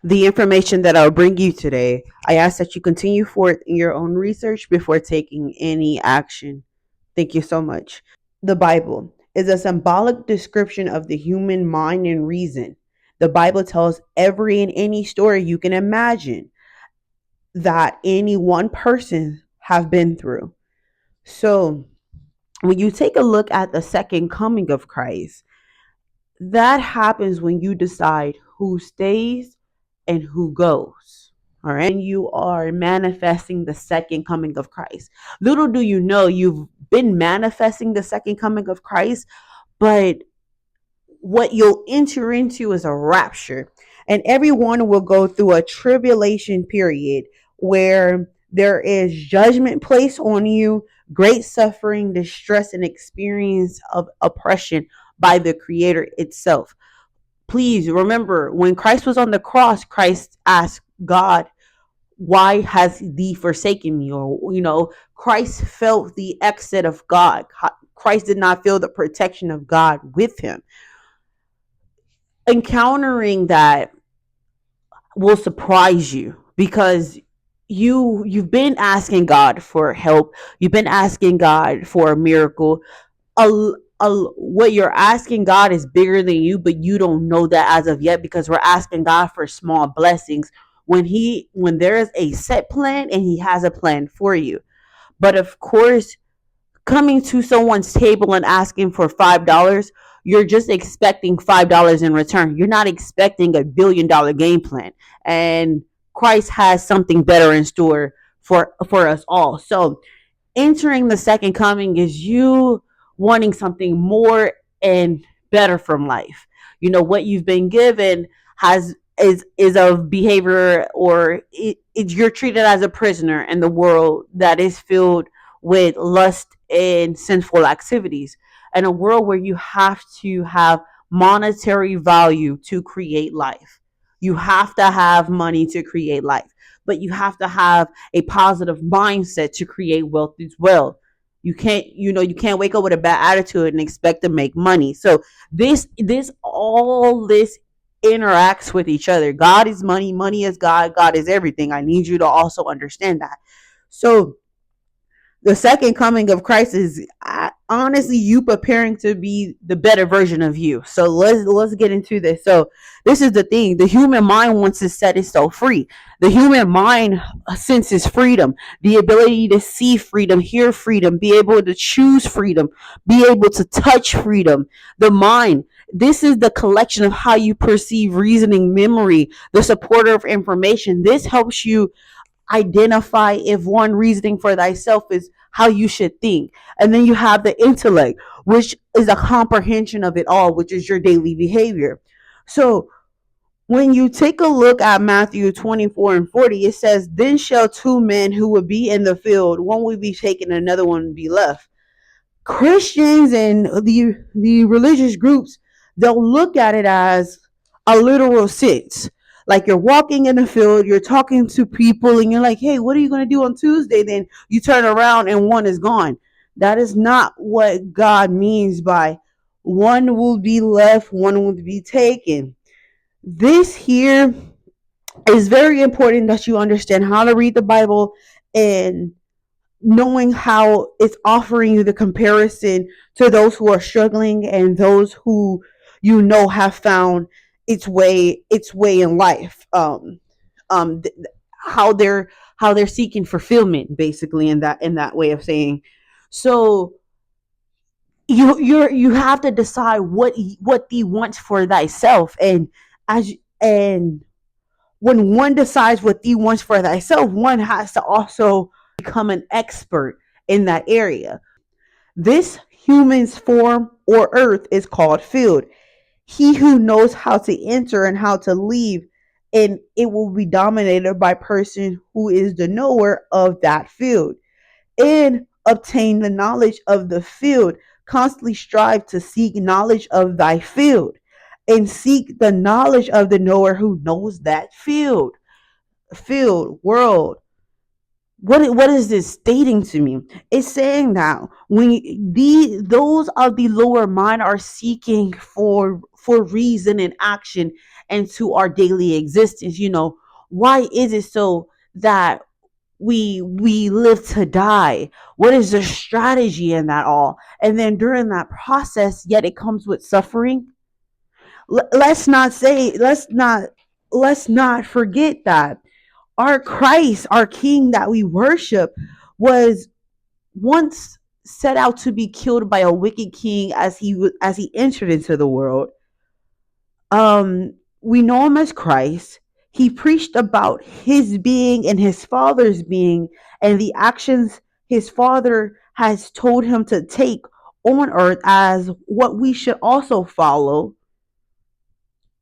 the information that I'll bring you today. I ask that you continue forth in your own research before taking any action. Thank you so much. The Bible is a symbolic description of the human mind and reason. The Bible tells every and any story you can imagine that any one person have been through. So, when you take a look at the second coming of Christ, that happens when you decide who stays and who goes. All right. And you are manifesting the second coming of Christ. Little do you know, you've been manifesting the second coming of Christ, but what you'll enter into is a rapture. And everyone will go through a tribulation period where there is judgment placed on you, great suffering, distress, and experience of oppression by the Creator itself. Please remember, when Christ was on the cross, Christ asked God, why has thee forsaken me? Or, Christ felt the exit of God. Christ did not feel the protection of God with him. Encountering that will surprise you because you've been asking God for help. You've been asking God for a miracle. What you're asking God is bigger than you, but you don't know that as of yet because we're asking God for small blessings when there is a set plan and he has a plan for you. But of course, coming to someone's table and asking for $5, you're just expecting $5 in return. You're not expecting $1 billion game plan. And Christ has something better in store for us all. So entering the second coming is you wanting something more and better from life. What you've been given has is a behavior, or you're treated as a prisoner in the world that is filled with lust and sinful activities, and a world where you have to have monetary value to create life. You have to have money to create life, but you have to have a positive mindset to create wealth as well. You can't wake up with a bad attitude and expect to make money. So all this interacts with each other. God is money, money is God, God is everything. I need you to also understand that. So the second coming of Christ is honestly you preparing to be the better version of you. So let's get into this. So this is the thing: the human mind wants to set itself free. The human mind senses freedom, the ability to see freedom, hear freedom, be able to choose freedom, be able to touch freedom. The mind. This is the collection of how you perceive reasoning, memory, the supporter of information. This helps you identify if one reasoning for thyself is how you should think. And then you have the intellect, which is a comprehension of it all, which is your daily behavior. So when you take a look at Matthew 24 and 40, it says, then shall two men who would be in the field, one would be taken, another one would be left. Christians and the religious groups, they'll look at it as a literal sense. Like you're walking in the field, you're talking to people, and you're like, hey, what are you going to do on Tuesday? Then you turn around and one is gone. That is not what God means by one will be left, one will be taken. This here is very important that you understand how to read the Bible and knowing how it's offering you the comparison to those who are struggling and those who have found its way in life. Um how they're seeking fulfillment, basically, in that way of saying. So you have to decide what thee wants for thyself, and when one decides what thee wants for thyself, one has to also become an expert in that area. This human's form or earth is called field. He who knows how to enter and how to leave, and it will be dominated by person who is the knower of that field and obtain the knowledge of the field. Constantly strive to seek knowledge of thy field and seek the knowledge of the knower who knows that field world. What is this stating to me? It's saying that when those of the lower mind are seeking for reason and action into our daily existence. Why is it so that we live to die? What is the strategy in that all? And then during that process, yet it comes with suffering. Let's not say, let's not forget that our Christ, our King that we worship, was once set out to be killed by a wicked king as he entered into the world. We know him as Christ. He preached about his being and his father's being and the actions his father has told him to take on earth as what we should also follow.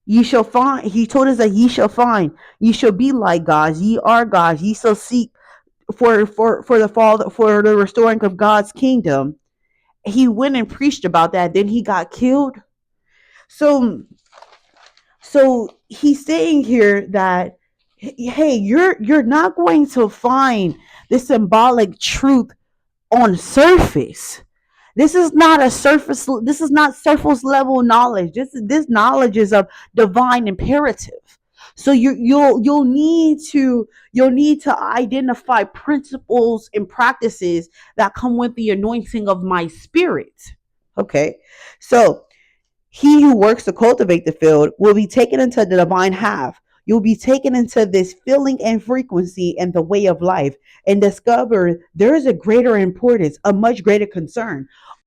Ye shall find, he told us that ye shall find, ye shall be like gods, ye are gods, ye shall seek for the fall, for the restoring of God's kingdom. He went and preached about that, then he got killed. So so he's saying here that, hey, you're not going to find the symbolic truth on surface. This is not surface level knowledge. This knowledge is of divine imperative. So you'll need to identify principles and practices that come with the anointing of my spirit. Okay. So he who works to cultivate the field will be taken into the divine half. You'll be taken into this feeling and frequency and the way of life, and discover there is a greater importance, a much greater concern.